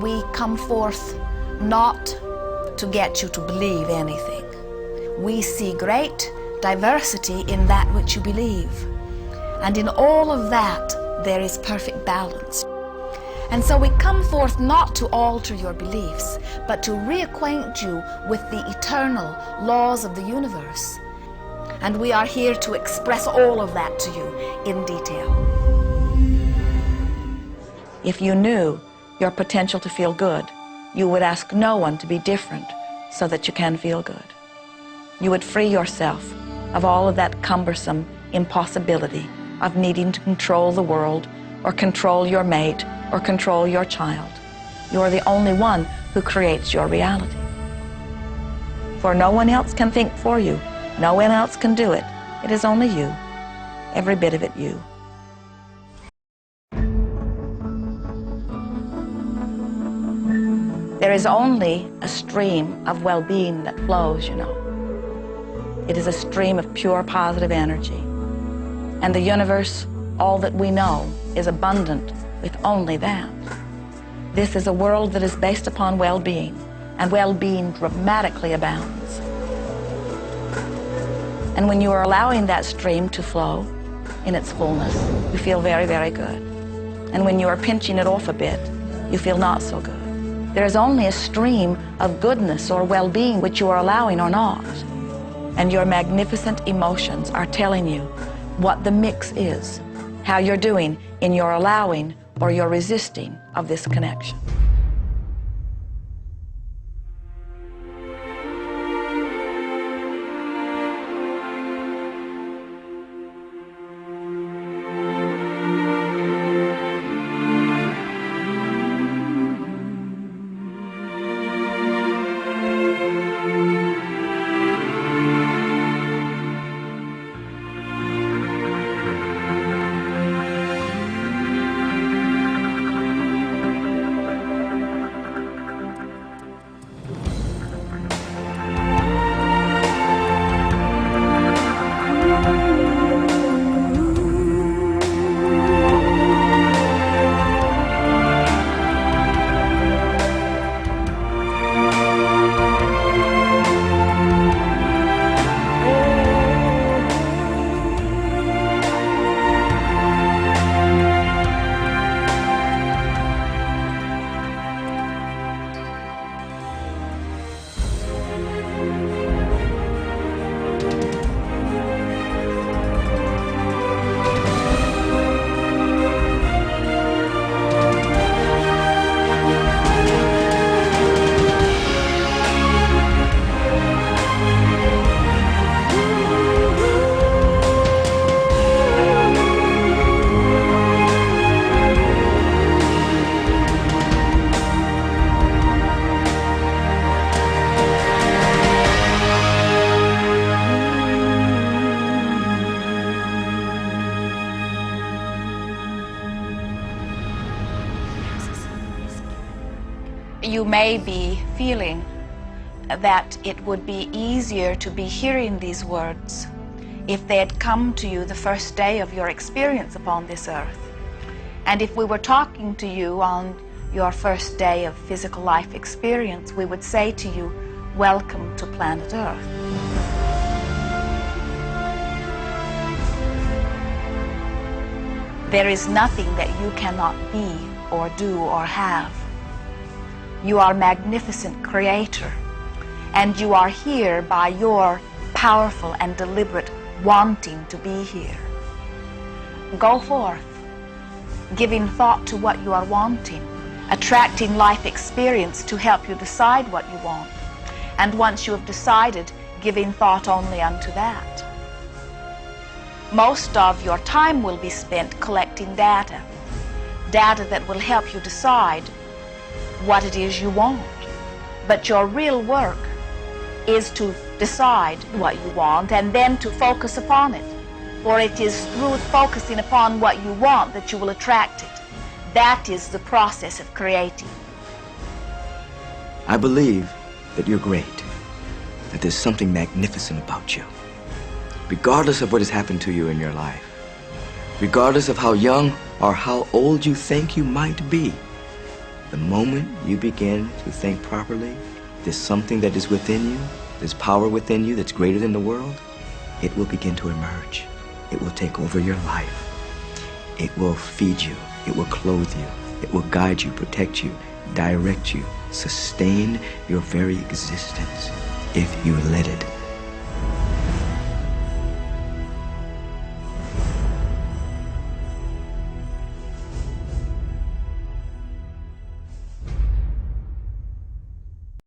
we come forth not to get you to believe anything. We see great diversity in that which you believe. And in all of that, there is perfect balance. And so we come forth not to alter your beliefs, but to reacquaint you with the eternal laws of the universe. And we are here to express all of that to you in detail. If you knew your potential to feel good, you would ask no one to be different so that you can feel good. You would free yourself of all of that cumbersome impossibility of needing to control the world or control your mate or control your child. You are the only one who creates your reality. For no one else can think for you. No one else can do it. It is only you, every bit of it you. There is only a stream of well-being that flows, you know. It is a stream of pure positive energy. And the universe, all that we know, is abundant with only that. This is a world that is based upon well-being, and well-being dramatically abounds. And when you are allowing that stream to flow in its fullness, you feel very, very good. And when you are pinching it off a bit, you feel not so good. There is only a stream of goodness or well-being which you are allowing or not. And your magnificent emotions are telling you what the mix is, how you're doing in your allowing or your resisting of this connection. You may be feeling that it would be easier to be hearing these words if they had come to you the first day of your experience upon this earth. And if we were talking to you on your first day of physical life experience, we would say to you, welcome to planet Earth. There is nothing that you cannot be or do or have. You are a magnificent creator, and you are here by your powerful and deliberate wanting to be here. Go forth, giving thought to what you are wanting, attracting life experience to help you decide what you want, and once you have decided, giving thought only unto that. Most of your time will be spent collecting data that will help you decide what it is you want. But your real work is to decide what you want and then to focus upon it. For it is through focusing upon what you want that you will attract it. That is the process of creating. I believe that you're great, that there's something magnificent about you. Regardless of what has happened to you in your life, regardless of how young or how old you think you might be, The moment you begin to think properly, there's something that is within you, there's power within you that's greater than the world, it will begin to emerge. It will take over your life. It will feed you. It will clothe you. It will guide you, protect you, direct you, sustain your very existence if you let it.